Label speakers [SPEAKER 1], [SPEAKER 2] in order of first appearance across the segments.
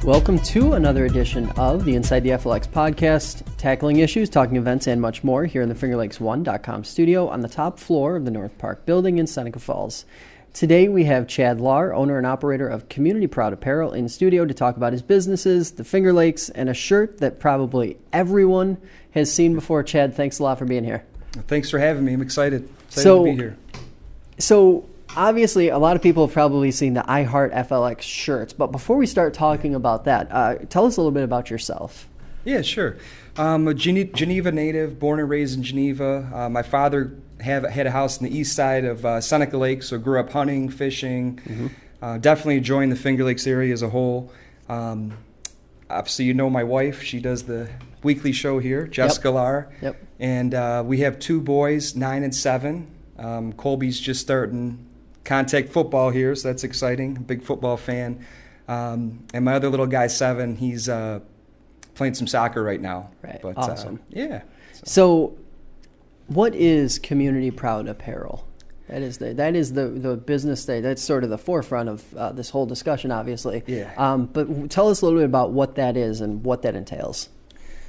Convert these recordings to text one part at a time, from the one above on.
[SPEAKER 1] Welcome to another edition of the Inside the FLX podcast, tackling issues, talking events, and much more here in the FingerLakes1.com studio on the top floor of the North Park building in Seneca Falls. Today we have Chad Lahr, owner and operator of Community Proud Apparel, in studio to talk about his businesses, the Finger Lakes, and a shirt that probably everyone has seen before. Chad, thanks a lot for being here.
[SPEAKER 2] Thanks for having me. I'm excited to be here.
[SPEAKER 1] So obviously, a lot of people have probably seen the I Heart FLX shirts, but before we start talking about that, tell us a little bit about yourself.
[SPEAKER 2] Yeah, sure. I'm a Geneva native, born and raised in Geneva. My father had a house in the east side of Seneca Lake, so grew up hunting, fishing, definitely enjoying the Finger Lakes area as a whole. Obviously, you know my wife. She does the weekly show here, Chad Lahr.
[SPEAKER 1] Yep.
[SPEAKER 2] And we have two boys, 9 and 7. Colby's just starting contact football here, so that's exciting. Big football fan. And my other little guy, 7, he's playing some soccer right now.
[SPEAKER 1] Right.
[SPEAKER 2] But,
[SPEAKER 1] awesome.
[SPEAKER 2] Yeah.
[SPEAKER 1] So what is Community Proud Apparel? That is the business that's sort of the forefront of this whole discussion, obviously.
[SPEAKER 2] Yeah.
[SPEAKER 1] But tell us a little bit about what that is and what that entails.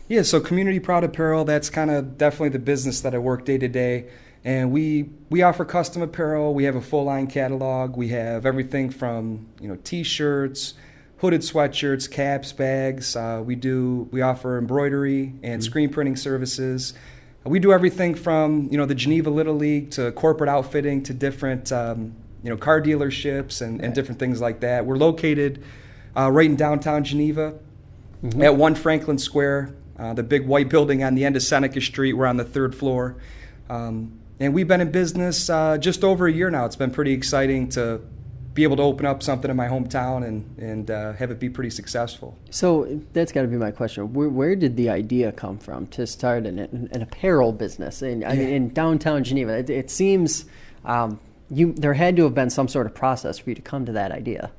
[SPEAKER 2] Yeah, so Community Proud Apparel, that's kind of definitely the business that I work day to day. And we offer custom apparel. We have a full line catalog. We have everything from t-shirts, hooded sweatshirts, caps, bags. We offer embroidery and screen printing services. We do everything from the Geneva Little League to corporate outfitting to different car dealerships and different things like that. We're located right in downtown Geneva at 1 Franklin Square, the big white building on the end of Seneca Street. We're on the 3rd floor. And we've been in business just over a year now. It's been pretty exciting to be able to open up something in my hometown and have it be pretty successful. So
[SPEAKER 1] that's got to be my question. Where did the idea come from to start an apparel business? In downtown Geneva, it seems there had to have been some sort of process for you to come to that idea.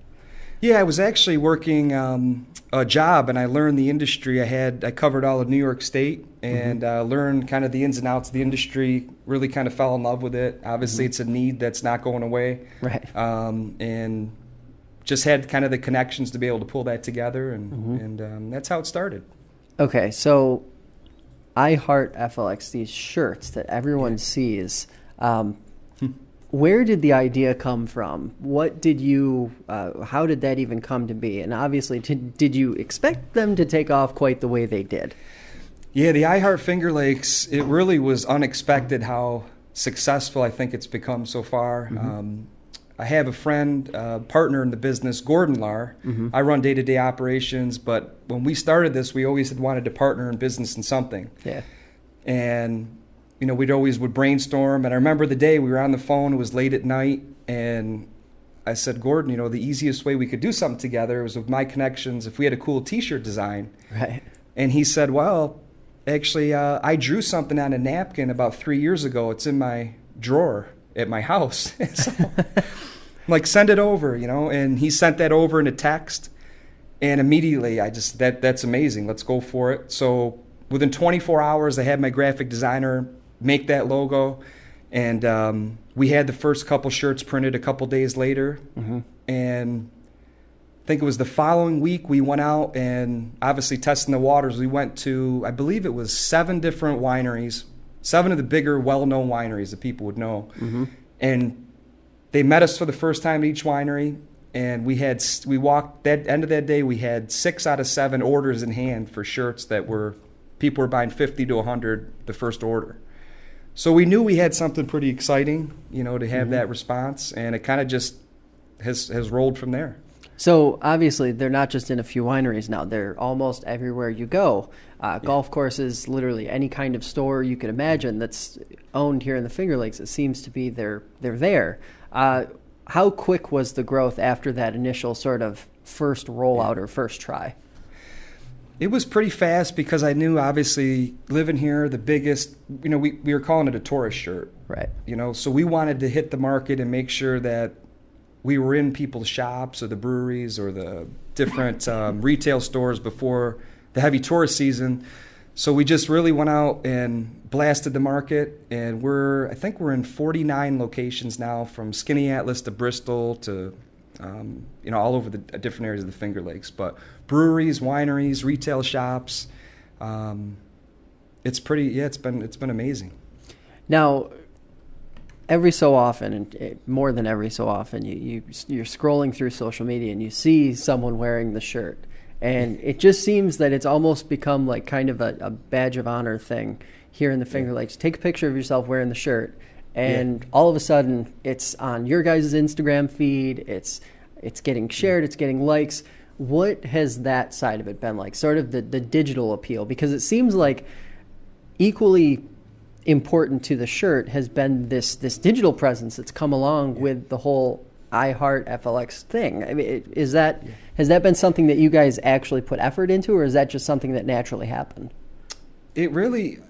[SPEAKER 2] Yeah, I was actually working a job, and I learned the industry. I covered all of New York State and learned kind of the ins and outs of the industry, really kind of fell in love with it. Obviously, it's a need that's not going away.
[SPEAKER 1] Right.
[SPEAKER 2] And just had kind of the connections to be able to pull that together, and that's how it started.
[SPEAKER 1] Okay, so I Heart FLX, these shirts that everyone sees, where did the idea come from? What did how did that even come to be? And obviously, did you expect them to take off quite the way they did?
[SPEAKER 2] Yeah, the I Heart Finger Lakes, it really was unexpected how successful I think it's become so far. I have a friend, partner in the business, Gordon Lahr. I run day-to-day operations, but when we started this, we always had wanted to partner in business in something.
[SPEAKER 1] Yeah.
[SPEAKER 2] And we'd always would brainstorm. And I remember the day we were on the phone, it was late at night, and I said, Gordon, the easiest way we could do something together was with my connections if we had a cool T-shirt design.
[SPEAKER 1] Right.
[SPEAKER 2] And he said, well, actually, I drew something on a napkin about 3 years ago. It's in my drawer at my house. So I'm like, send it over, And he sent that over in a text. And immediately, that's amazing. Let's go for it. So within 24 hours, I had my graphic designer make that logo. And we had the first couple shirts printed a couple days later. And I think it was the following week we went out and obviously testing the waters. We went to, I believe it was 7 different wineries, 7 of the bigger, well-known wineries that people would know. And they met us for the first time at each winery. And we walked, that end of that day, we had 6 out of 7 orders in hand for shirts that people were buying 50 to 100 the first order. So we knew we had something pretty exciting, to have that response. And it kind of just has rolled from there.
[SPEAKER 1] So obviously they're not just in a few wineries now. They're almost everywhere you go. Golf courses, literally any kind of store you could imagine that's owned here in the Finger Lakes, it seems to be they're there. How quick was the growth after that initial sort of first rollout or first try?
[SPEAKER 2] It was pretty fast because I knew, obviously, living here, the biggest, we were calling it a tourist shirt.
[SPEAKER 1] Right.
[SPEAKER 2] So we wanted to hit the market and make sure that we were in people's shops or the breweries or the different retail stores before the heavy tourist season. So we just really went out and blasted the market, and I think we're in 49 locations now, from Skinny Atlas to Bristol to all over the different areas of the Finger Lakes. But breweries, wineries, retail shops, it's been amazing.
[SPEAKER 1] Now, every so often, and more than every so often, you're scrolling through social media and you see someone wearing the shirt. And it just seems that it's almost become like kind of a badge of honor thing here in the Finger Lakes. Take a picture of yourself wearing the shirt, and all of a sudden it's on your guys' Instagram feed. It's getting shared. It's getting likes. What has that side of it been like, sort of the digital appeal? Because it seems like equally important to the shirt has been this digital presence that's come along with the whole I Heart FLX thing. I mean, has that been something that you guys actually put effort into, or is that just something that naturally happened?
[SPEAKER 2] It really,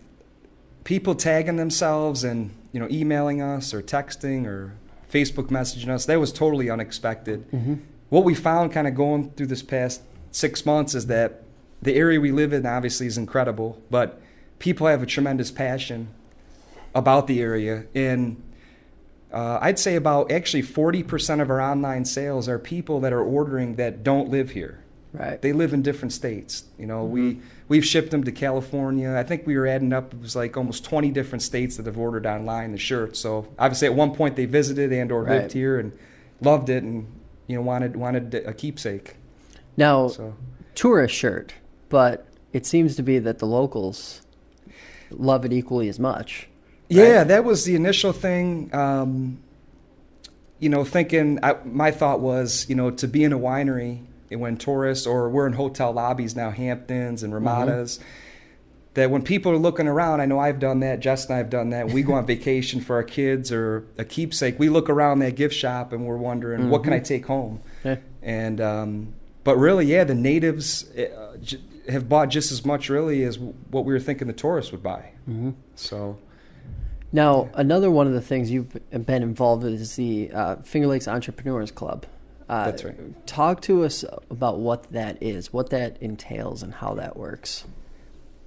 [SPEAKER 2] people tagging themselves and emailing us or texting or Facebook messaging us, that was totally unexpected. Mm-hmm. What we found kind of going through this past 6 months is that the area we live in obviously is incredible, but people have a tremendous passion about the area. And I'd say about actually 40% of our online sales are people that are ordering that don't live here.
[SPEAKER 1] Right.
[SPEAKER 2] They live in different states. We've shipped them to California. I think we were adding up, it was like almost 20 different states that have ordered online the shirt. So obviously at one point they visited and or lived here and loved it and wanted a keepsake.
[SPEAKER 1] Now, tourist shirt, but it seems to be that the locals love it equally as much.
[SPEAKER 2] Yeah,
[SPEAKER 1] right?
[SPEAKER 2] That was the initial thing. Thinking, my thought was, to be in a winery when tourists, or we're in hotel lobbies now, Hamptons and Ramadas, that when people are looking around, I know I've done that, Jess and I have done that, we go on vacation for our kids or a keepsake, we look around that gift shop and we're wondering, what can I take home? Yeah. And, but really, the natives have bought just as much really as what we were thinking the tourists would buy. Mm-hmm. So...
[SPEAKER 1] Now, another one of the things you've been involved with is the Finger Lakes Entrepreneurs Club.
[SPEAKER 2] That's right.
[SPEAKER 1] Talk to us about what that is, what that entails, and how that works.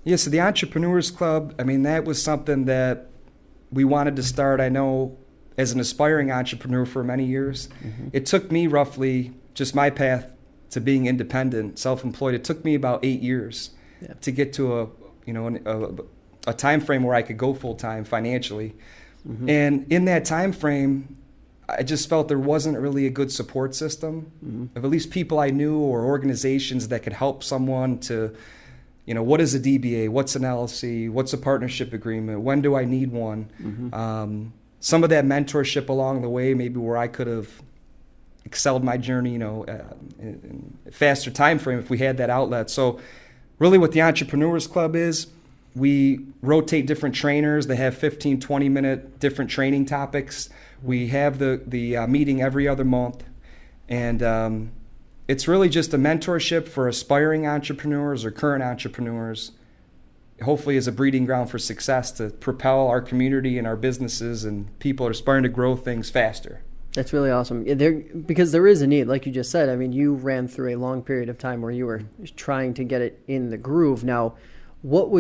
[SPEAKER 2] Yeah, so the Entrepreneurs Club, that was something that we wanted to start, I know, as an aspiring entrepreneur for many years. Mm-hmm. It took me roughly, just my path to being independent, self-employed, it took me about 8 years to get to a time frame where I could go full time financially. Mm-hmm. And in that time frame, I just felt there wasn't really a good support system of at least people I knew or organizations that could help someone to, what is a DBA? What's an LLC? What's a partnership agreement? When do I need one? Mm-hmm. Some of that mentorship along the way, maybe where I could have excelled my journey, in a faster time frame if we had that outlet. So really what the Entrepreneurs Club is, we rotate different trainers. They have 15, 20-minute different training topics. We have the meeting every other month. And it's really just a mentorship for aspiring entrepreneurs or current entrepreneurs, hopefully as a breeding ground for success to propel our community and our businesses and people are aspiring to grow things faster.
[SPEAKER 1] That's really awesome. Because there is a need, like you just said. You ran through a long period of time where you were trying to get it in the groove. Now, what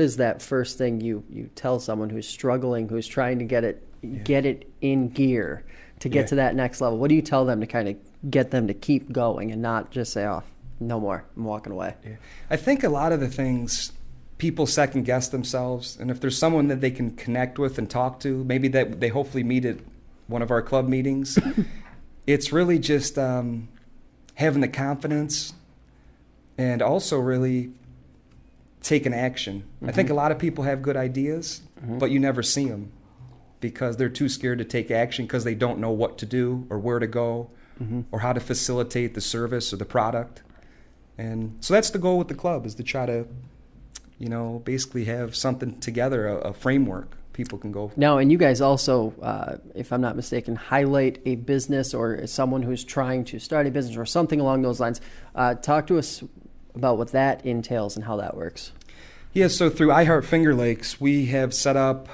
[SPEAKER 1] is that first thing you tell someone who's struggling, who's trying to get it in gear to get to that next level? What do you tell them to kind of get them to keep going and not just say, oh, no more, I'm walking away? Yeah.
[SPEAKER 2] I think a lot of the things people second guess themselves, and if there's someone that they can connect with and talk to, maybe that they hopefully meet at one of our club meetings, it's really just having the confidence and also really taking action. Mm-hmm. I think a lot of people have good ideas, but you never see them because they're too scared to take action because they don't know what to do or where to go or how to facilitate the service or the product. And so that's the goal with the club, is to try to, basically have something together, a framework people can go.
[SPEAKER 1] Now, and you guys also, if I'm not mistaken, highlight a business or someone who's trying to start a business or something along those lines. Talk to us about what that entails and how that works.
[SPEAKER 2] Yeah, so through I Heart Finger Lakes, we have set up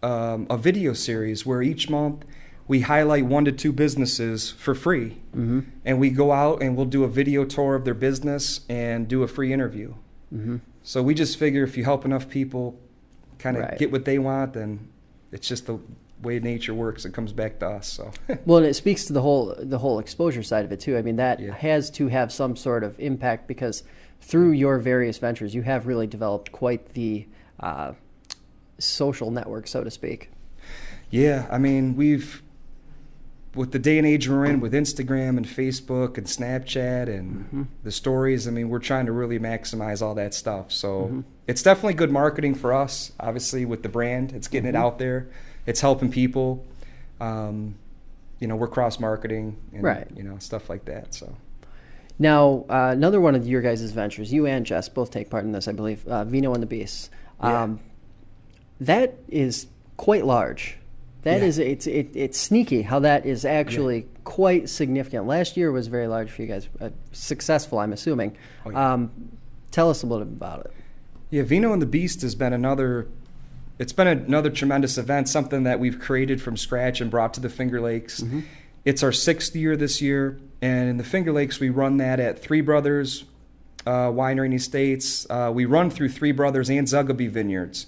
[SPEAKER 2] a video series where each month we highlight 1 to 2 businesses for free. Mm-hmm. And we go out and we'll do a video tour of their business and do a free interview. Mm-hmm. So we just figure if you help enough people kind of get what they want, then it's just the way nature works. It comes back to us. So
[SPEAKER 1] well, and it speaks to the whole exposure side of it too. I mean, that
[SPEAKER 2] Yeah.
[SPEAKER 1] has to have some sort of impact, because through your various ventures, you have really developed quite the social network, so to speak.
[SPEAKER 2] Yeah, I mean, with the day and age we're in, with Instagram and Facebook and Snapchat and the stories, I mean, we're trying to really maximize all that stuff. So it's definitely good marketing for us, obviously, with the brand. It's getting it out there. It's helping people. We're cross-marketing and,
[SPEAKER 1] Right.
[SPEAKER 2] Stuff like that. So
[SPEAKER 1] Now, another one of your guys' ventures, you and Jess both take part in this, I believe, Vino and the Beast.
[SPEAKER 2] Yeah.
[SPEAKER 1] That is quite large. That
[SPEAKER 2] Yeah.
[SPEAKER 1] is, it's sneaky how that is actually quite significant. Last year was very large for you guys. Successful, I'm assuming.
[SPEAKER 2] Oh, yeah.
[SPEAKER 1] Tell us a little bit about it.
[SPEAKER 2] Yeah, Vino and the Beast has been another tremendous event, something that we've created from scratch and brought to the Finger Lakes. It's our 6th year this year, and in the Finger Lakes we run that at Three Brothers Winery and Estates. We run through Three Brothers and Zuggaby Vineyards.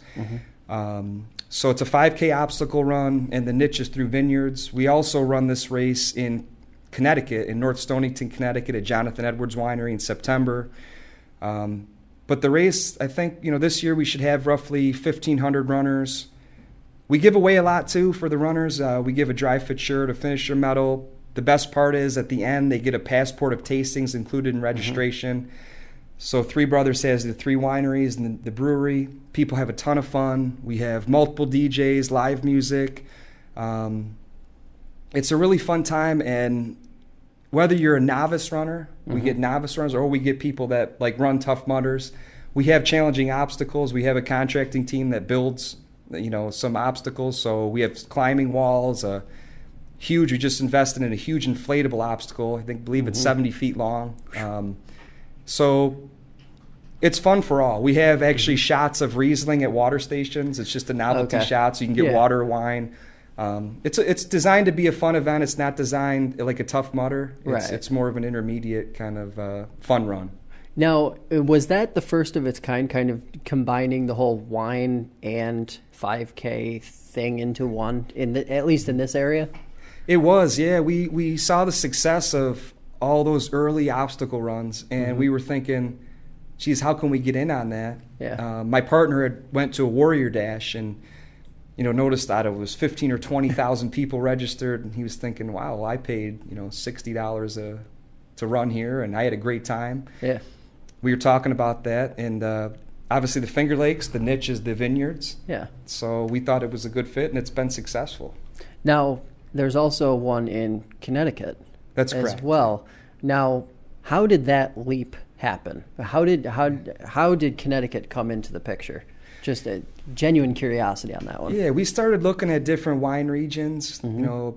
[SPEAKER 2] So it's a 5K obstacle run, and the niche is through vineyards. We also run this race in Connecticut, in North Stonington, Connecticut, at Jonathan Edwards Winery in September. But the race, I think, this year we should have roughly 1,500 runners. We give away a lot, too, for the runners. We give a dry fit shirt, a finisher medal. The best part is, at the end, they get a passport of tastings included in registration. So Three Brothers has the 3 wineries and the brewery. People have a ton of fun. We have multiple DJs, live music. It's a really fun time, and whether you're a novice runner, we get novice runners, or we get people that run Tough Mudders. We have challenging obstacles. We have a contracting team that builds, some obstacles. So we have climbing walls, we just invested in a huge inflatable obstacle. I believe it's 70 feet long. So it's fun for all. We have actually shots of Riesling at water stations. It's just a novelty shot, so you can get water or wine. It's designed to be a fun event. It's not designed like a Tough Mudder. It's more of an intermediate kind of fun run.
[SPEAKER 1] Now, was that the first of its kind of combining the whole wine and 5K thing into one, at least in this area?
[SPEAKER 2] It was, yeah. We saw the success of all those early obstacle runs, and we were thinking, geez, how can we get in on that?
[SPEAKER 1] Yeah.
[SPEAKER 2] My partner had went to a Warrior Dash and noticed that it was 15 or 20,000 people registered, and he was thinking, wow, well, I paid $60 to run here, and I had a great time.
[SPEAKER 1] Yeah.
[SPEAKER 2] We were talking about that, and obviously the Finger Lakes, the niche is the vineyards.
[SPEAKER 1] Yeah.
[SPEAKER 2] So we thought it was a good fit, and it's been successful.
[SPEAKER 1] Now, there's also one in Connecticut.
[SPEAKER 2] That's
[SPEAKER 1] as
[SPEAKER 2] correct.
[SPEAKER 1] well. Now, how did that leap happen? How did Connecticut come into the picture? Just a genuine curiosity on that one.
[SPEAKER 2] Yeah, we started looking at different wine regions,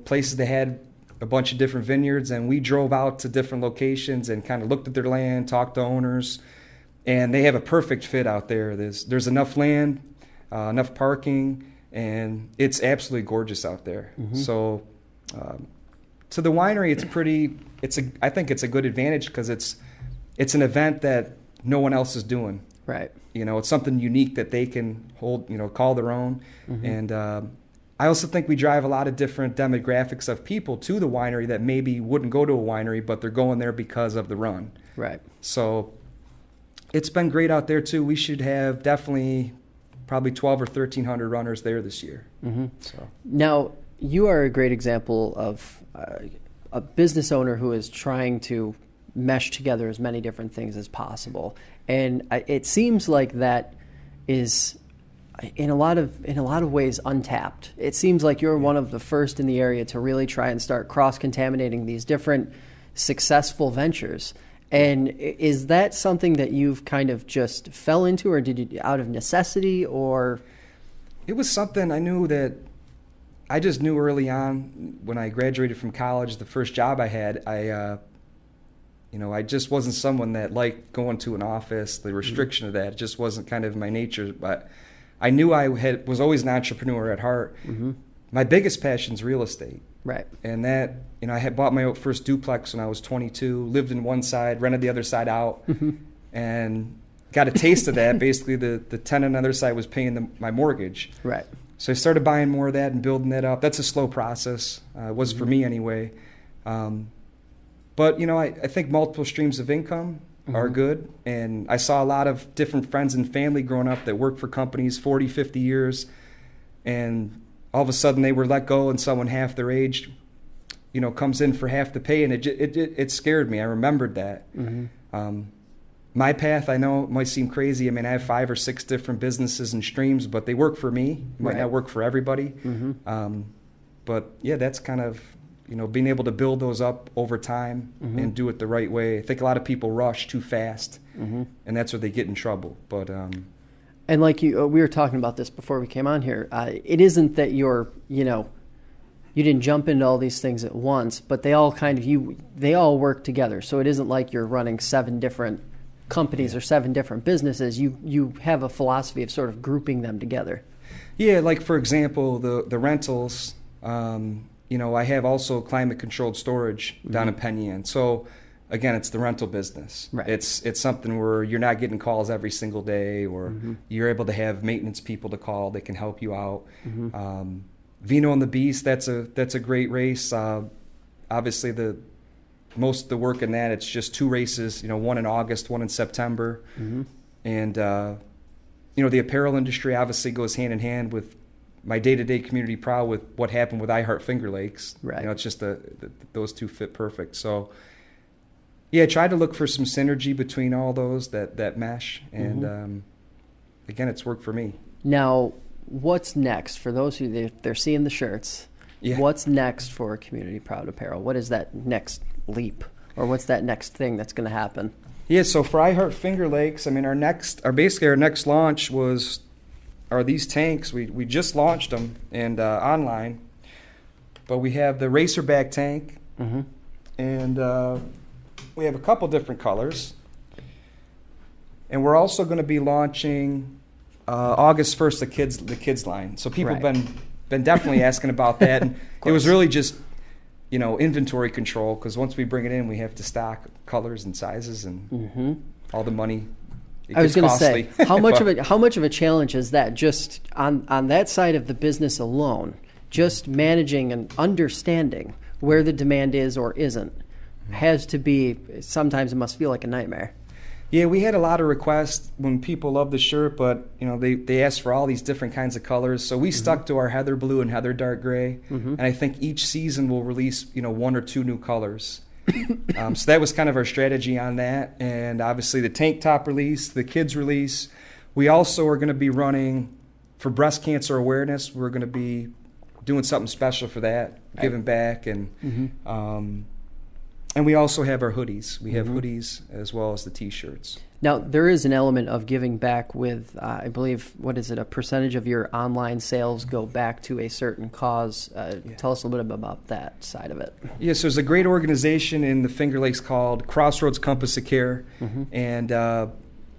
[SPEAKER 2] places that had a bunch of different vineyards, and we drove out to different locations and kind of looked at their land, talked to owners, and they have a perfect fit out there. There's enough land, enough parking, and it's absolutely gorgeous out there. So to the winery, I think it's a good advantage because it's an event that no one else is doing.
[SPEAKER 1] Right.
[SPEAKER 2] It's something unique that they can hold, call their own. And I also think we drive a lot of different demographics of people to the winery that maybe wouldn't go to a winery, but they're going there because of the run.
[SPEAKER 1] Right.
[SPEAKER 2] So it's been great out there too. We should have definitely probably 12 or 1,300 runners there this year. So
[SPEAKER 1] Now, you are a great example of a business owner who is trying to mesh together as many different things as possible. And it seems like that is in a lot of ways untapped. It seems like you're one of the first in the area to really try and start cross-contaminating these different successful ventures. And is that something that you've kind of just fell into, or did you out of necessity, or?
[SPEAKER 2] It was something I just knew early on when I graduated from college. The first job I had, I just wasn't someone that liked going to an office. The restriction of that just wasn't kind of my nature. But I knew I was always an entrepreneur at heart. My biggest passion is real estate.
[SPEAKER 1] Right.
[SPEAKER 2] And that, I had bought my first duplex when I was 22, lived in one side, rented the other side out, and got a taste of that. Basically, the tenant on the other side was paying my mortgage.
[SPEAKER 1] Right.
[SPEAKER 2] So I started buying more of that and building that up. That's a slow process. It was for me anyway. But, I think multiple streams of income are good. And I saw a lot of different friends and family growing up that worked for companies 40, 50 years. And all of a sudden they were let go and someone half their age, comes in for half the pay. And it scared me. I remembered that. My path, I know, might seem crazy. I mean, I have 5 or 6 different businesses and streams, but they work for me. Might not work for everybody. But yeah, that's kind of, being able to build those up over time and do it the right way. I think a lot of people rush too fast, and that's where they get in trouble. But
[SPEAKER 1] and like we were talking about this before we came on here. It isn't that you didn't jump into all these things at once, but they all they all work together. So it isn't like you're running 7 different companies or 7 different businesses. You have a philosophy of sort of grouping them together. Yeah,
[SPEAKER 2] like for example, the rentals. I have also climate-controlled storage down in Penn. So, again, it's the rental business.
[SPEAKER 1] Right.
[SPEAKER 2] It's something where you're not getting calls every single day, or you're able to have maintenance people to call that can help you out. Vino and the Beast, that's a great race. Obviously, most of the work in that, it's just 2 races. One in August, one in September, and the apparel industry obviously goes hand in hand with my day-to-day Community Proud with what happened with I Heart Finger Lakes.
[SPEAKER 1] Right.
[SPEAKER 2] It's just those two fit perfect. So, yeah, try to look for some synergy between all those that mesh. And, again, it's worked for me.
[SPEAKER 1] Now, what's next? For those who they're seeing the shirts, what's next for Community Proud Apparel? What is that next leap? Or what's that next thing that's going to happen?
[SPEAKER 2] Yeah, so for I Heart Finger Lakes, I mean, our next launch are these tanks. We just launched them and online, but we have the Racerback tank, and we have a couple different colors, and we're also going to be launching August 1st the kids line. So people have been definitely asking about that, and it was really just inventory control, because once we bring it in, we have to stock colors and sizes and all the money.
[SPEAKER 1] I was going to say, how much of a challenge is that, just on that side of the business alone, just managing and understanding where the demand is or isn't, has to be, sometimes it must feel like a nightmare.
[SPEAKER 2] Yeah, we had a lot of requests when people love the shirt, but they asked for all these different kinds of colors. So we stuck to our heather blue and heather dark gray, and I think each season we'll release 1 or 2 new colors. So that was kind of our strategy on that. And obviously the tank top release, the kids release. We also are going to be running for breast cancer awareness. We're going to be doing something special for that, giving back. And we also have our hoodies. We have hoodies as well as the T-shirts.
[SPEAKER 1] Now, there is an element of giving back with, I believe, a percentage of your online sales go back to a certain cause. Tell us a little bit about that side of it.
[SPEAKER 2] Yes, there's a great organization in the Finger Lakes called Crossroads Compass of Care, and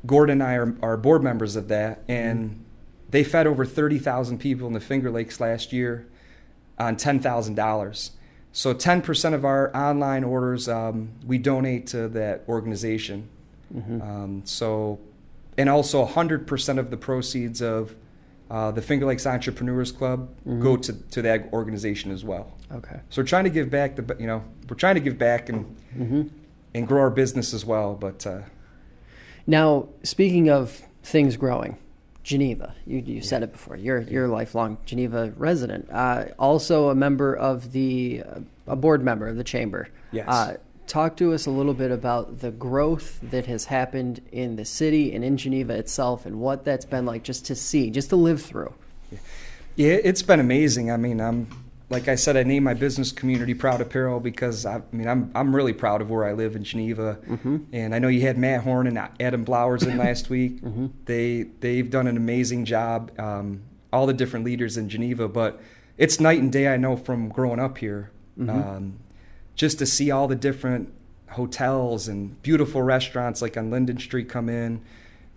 [SPEAKER 2] Gordon and I are board members of that, and they fed over 30,000 people in the Finger Lakes last year on $10,000. So 10% of our online orders we donate to that organization. And also 100% of the proceeds of the Finger Lakes Entrepreneurs Club go to that organization as well.
[SPEAKER 1] Okay.
[SPEAKER 2] So we're trying to give back we're trying to give back and grow our business as well. But
[SPEAKER 1] now, speaking of things growing, Geneva, you said it before. You're a lifelong Geneva resident. Also a member of a board member of the chamber.
[SPEAKER 2] Yes.
[SPEAKER 1] Talk to us a little bit about the growth that has happened in the city and in Geneva itself, and what that's been like just to see, just to live through.
[SPEAKER 2] Yeah, it's been amazing. I mean, like I said, I named my business Community Proud Apparel because I'm really proud of where I live in Geneva. And I know you had Matt Horn and Adam Blowers in last week. They've done an amazing job. All the different leaders in Geneva, but it's night and day. I know from growing up here. Just to see all the different hotels and beautiful restaurants like on Linden Street come in,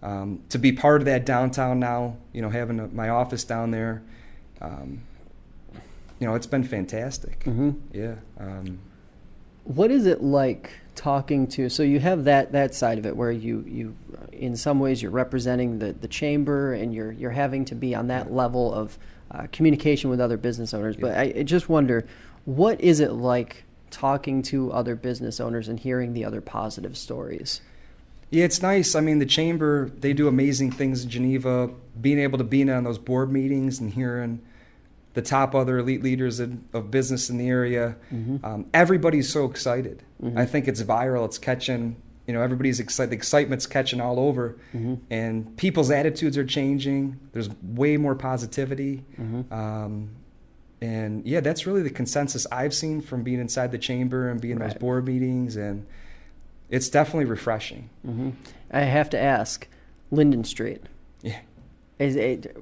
[SPEAKER 2] to be part of that downtown now, having my office down there, it's been fantastic. Yeah.
[SPEAKER 1] What is it like talking to, so you have that side of it where you in some ways you're representing the chamber, and you're having to be on that level of communication with other business owners. But I just wonder, what is it like talking to other business owners and hearing the other positive stories?
[SPEAKER 2] Yeah, it's nice. I mean, the chamber, they do amazing things in Geneva. Being able to be in on those board meetings and hearing the top other elite leaders of business in the area, everybody's so excited. I think it's viral. It's catching, everybody's excited. The excitement's catching all over. And people's attitudes are changing. There's way more positivity. And yeah, that's really the consensus I've seen from being inside the chamber and being in those board meetings. And it's definitely refreshing.
[SPEAKER 1] I have to ask, Linden Street.
[SPEAKER 2] Yeah.
[SPEAKER 1] Is it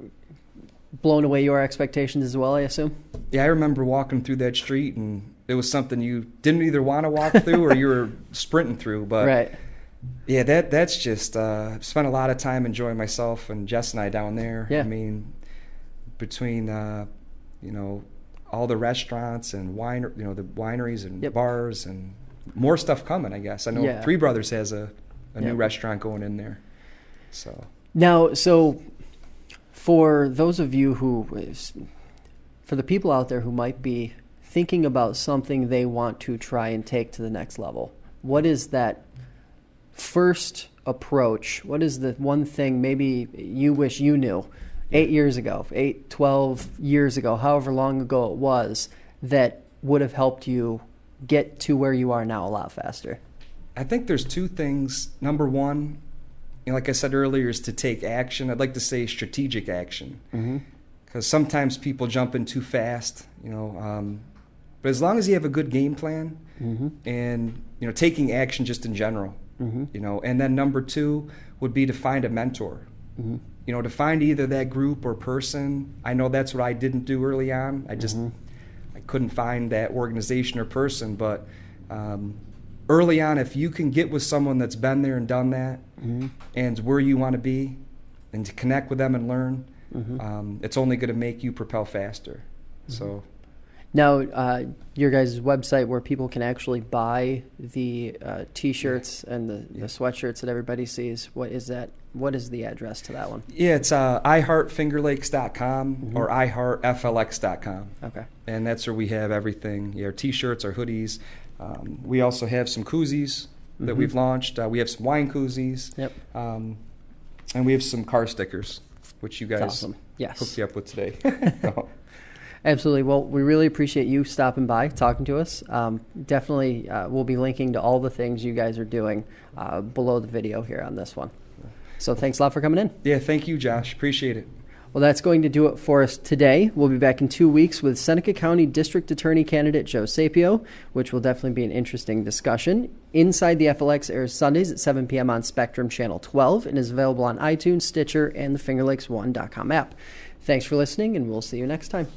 [SPEAKER 1] blown away your expectations as well, I assume?
[SPEAKER 2] Yeah, I remember walking through that street, and it was something you didn't either want to walk through or you were sprinting through. But yeah, that's just spent a lot of time enjoying myself and Jess and I down there.
[SPEAKER 1] Yeah.
[SPEAKER 2] I mean, between all the restaurants and the wineries and bars and more stuff coming, I guess. I know Three Brothers has a new restaurant going in there. So for those of you for the people out there who might be thinking about something they want to try and take to the next level, what is that first approach? What is the one thing maybe you wish you knew 8 years ago, 12 years ago, however long ago it was, that would have helped you get to where you are now a lot faster? I think there's two things. Number one, like I said earlier, is to take action. I'd like to say strategic action, because sometimes people jump in too fast, but as long as you have a good game plan and, taking action just in general, and then number two would be to find a mentor, to find either that group or person. I know that's what I didn't do early on. I couldn't find that organization or person, but early on, if you can get with someone that's been there and done that and where you want to be and to connect with them and learn, it's only going to make you propel faster. So
[SPEAKER 1] now, your guys' website where people can actually buy the T-shirts and the sweatshirts that everybody sees, what is that? What is the address to that one?
[SPEAKER 2] Yeah, it's iHeartFingerLakes.com or iHeartFLX.com.
[SPEAKER 1] Okay.
[SPEAKER 2] And that's where we have everything. Our T-shirts, our hoodies. We also have some koozies that we've launched. We have some wine koozies.
[SPEAKER 1] Yep.
[SPEAKER 2] And we have some car stickers, which you guys hooked you up with today.
[SPEAKER 1] Absolutely. Well, we really appreciate you stopping by, talking to us. Definitely we'll be linking to all the things you guys are doing below the video here on this one. So thanks a lot for coming in.
[SPEAKER 2] Yeah, thank you, Josh. Appreciate it.
[SPEAKER 1] Well, that's going to do it for us today. We'll be back in 2 weeks with Seneca County District Attorney candidate Joe Sapio, which will definitely be an interesting discussion. Inside the FLX airs Sundays at 7 p.m. on Spectrum Channel 12 and is available on iTunes, Stitcher, and the FingerLakes1.com app. Thanks for listening, and we'll see you next time.